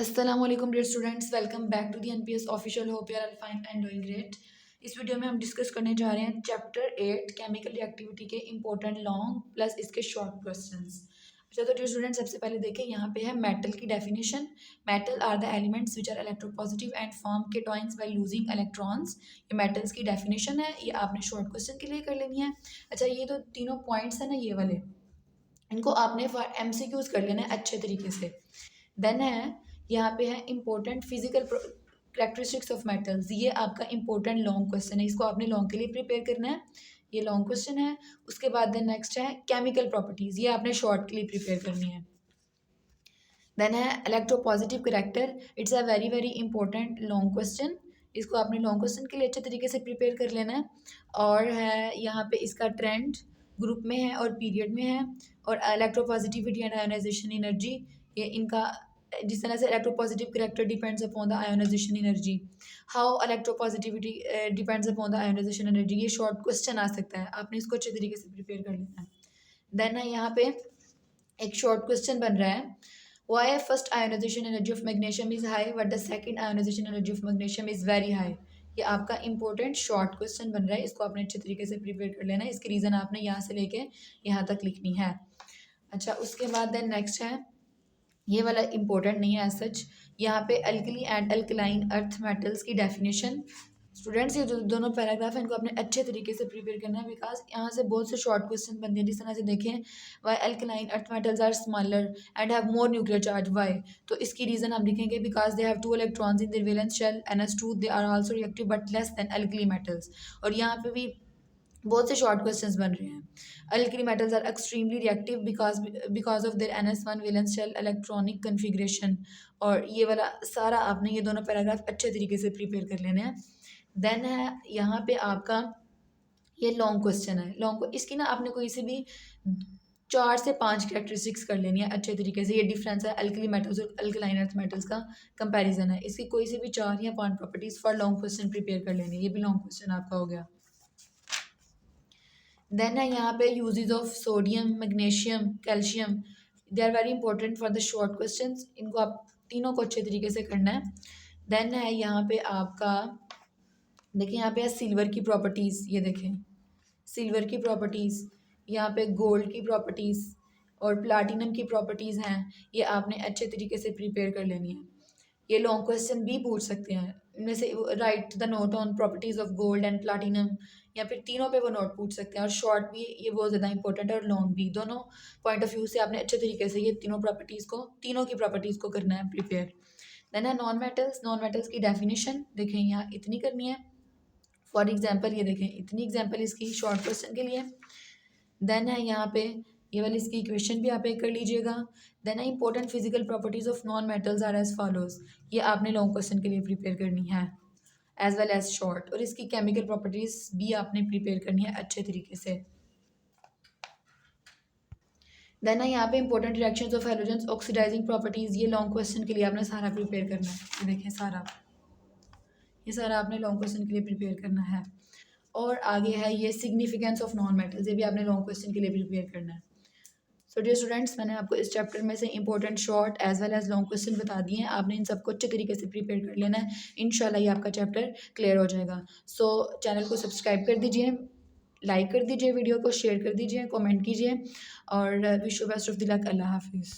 अस्सलाम वालेकुम dear students, welcome back to the NPS official. Hope you are fine and doing great. इस video में हम discuss करने जा रहे हैं चैप्टर 8 केमिकल रिएक्टिविटी के इंपॉर्टेंट लॉन्ग प्लस इसके शॉर्ट क्वेश्चंस। अच्छा, तो डियर स्टूडेंट्स सबसे पहले देखें, यहाँ पे है मेटल की definition. Metal are the elements which are electropositive and form cations by losing electrons. ये मेटल्स की डेफिनेशन है, ये आपने शॉर्ट क्वेश्चन के लिए कर लेनी है। अच्छा, ये तो तीनों पॉइंट्स है ना, ये वाले, इनको आपने एमसीक्यूज कर लेना है अच्छे तरीके से। देन है यहाँ पे है important physical characteristics of metals. ये आपका इंपॉर्टेंट लॉन्ग क्वेश्चन है, इसको आपने लॉन्ग के लिए प्रिपेयर करना है, ये लॉन्ग क्वेश्चन है। उसके बाद देन नेक्स्ट है केमिकल प्रॉपर्टीज, ये आपने शॉर्ट के लिए प्रिपेयर करनी है। देन है electropositive character, it's a very very important long question, इसको आपने लॉन्ग क्वेश्चन के लिए अच्छे तरीके से प्रिपेयर कर लेना है। और है यहाँ पे इसका ट्रेंड ग्रुप में है और पीरियड में है। और इलेक्ट्रोपॉजिटिविटी एंड आयोनाइजेशन एनर्जी, ये इनका जिस तरह से electropositive character depends upon the ionisation energy, how electropositivity depends upon the ionisation energy, ये शॉर्ट क्वेश्चन आ सकता है, आपने इसको अच्छे तरीके से प्रिपेयर कर लेना है। देन है यहाँ पे एक शॉर्ट क्वेश्चन बन रहा है, why first ionization energy of magnesium is high but the second ionization energy of magnesium is very high। ये आपका इंपॉर्टेंट शॉर्ट क्वेश्चन बन रहा है, इसको आपने अच्छे तरीके से प्रिपेयर कर लेना है। इसकी रीज़न आपने यहाँ से लेके यहाँ तक लिखनी है। अच्छा, उसके बाद देन नेक्स्ट है, ये वाला इंपॉर्टेंट नहीं है एज सच, यहाँ पे alkali and alkaline earth metals की डेफिनेशन। स्टूडेंट्स, ये जो दोनों पैराग्राफ हैं इनको आपने अच्छे तरीके से प्रिपेयर करना है, बिकॉज यहाँ से बहुत से शॉर्ट क्वेश्चन बनते हैं। जिस तरह से देखें, why alkaline earth metals are smaller and have more nuclear charge, why, तो इसकी रीज़न हम लिखेंगे because they have 2 electrons in their valence shell NS2, they are also reactive but less than alkali metals. और यहाँ पे भी बहुत से शॉर्ट क्वेश्चंस बन रहे हैं। Alkali metals are extremely reactive because of their NS1 valence shell electronic configuration. और ये वाला सारा आपने ये दोनों पैराग्राफ अच्छे तरीके से प्रिपेयर कर लेने हैं। देन है यहाँ पे आपका ये लॉन्ग क्वेश्चन है। लॉन्ग इसकी ना आपने कोई से भी 4 से 5 कैरेक्टरिस्टिक्स कर लेनी है अच्छे तरीके से। ये डिफरेंस है अल्कली मेटल्स और अल्कलाइन अर्थ मेटल्स का कंपैरिजन है, इसकी कोई से भी 4 या 5 properties for long question prepare कर लेनी है। ये भी लॉन्ग क्वेश्चन आपका हो गया। देन है यहाँ पे uses of sodium, magnesium, calcium, they are very important for the short question, इनको आप तीनों को अच्छे तरीके से करना है। देन है यहाँ पे आपका, देखिए यहाँ पे है सिल्वर की प्रॉपर्टीज़, ये देखें सिल्वर की प्रॉपर्टीज़, यहाँ पे गोल्ड की प्रॉपर्टीज़ और प्लाटिनम की प्रॉपर्टीज़ हैं, ये आपने अच्छे तरीके से प्रिपेयर कर लेनी है। ये लॉन्ग क्वेश्चन भी पूछ सकते हैं इनमें से, right the note on properties of gold and platinum, या फिर तीनों पे वो नोट पूछ सकते हैं। और शॉर्ट भी ये बहुत ज़्यादा इंपॉर्टेंट है और लॉन्ग भी, दोनों पॉइंट ऑफ व्यू से आपने अच्छे तरीके से ये तीनों की प्रॉपर्टीज़ को करना है प्रिपेयर। देन है नॉन मेटल्स। नॉन मेटल्स की डेफिनेशन देखें, यहाँ इतनी करनी है। फॉर एग्जाम्पल ये देखें, इतनी एग्जाम्पल इसकी शॉर्ट क्वेश्चन के लिए। देन है यहाँ पे ये वाली इसकी इक्वेशन भी आप एक कर लीजिएगा। देन है important physical properties of non metals are as follows, ये आपने लॉन्ग क्वेश्चन के लिए प्रिपेयर करनी है एज वेल एज शॉर्ट। और इसकी केमिकल प्रॉपर्टीज भी आपने प्रिपेयर करनी है अच्छे तरीके से। देन है यहाँ पे important reactions of halogens, oxidising properties, ये लॉन्ग क्वेश्चन के लिए आपने सारा प्रिपेयर करना है। ये देखें सारा, ये सारा आपने लॉन्ग क्वेश्चन के लिए प्रिपेयर करना है। और आगे है ये सिग्निफिकेंस ऑफ नॉन मेटल्स, ये भी आपने लॉन्ग क्वेश्चन के लिए प्रिपेयर करना है। सो डियर स्टूडेंट्स, मैंने आपको इस चैप्टर में से important short as well as long question बता दिए हैं, आपने इन सबको अच्छे तरीके से प्रिपेयर कर लेना है। इंशाल्लाह ये आपका चैप्टर क्लियर हो जाएगा। सो चैनल को सब्सक्राइब कर दीजिए, लाइक कर दीजिए, वीडियो को शेयर कर दीजिए, कमेंट कीजिए और wish you best of the luck. अल्लाह हाफिज़।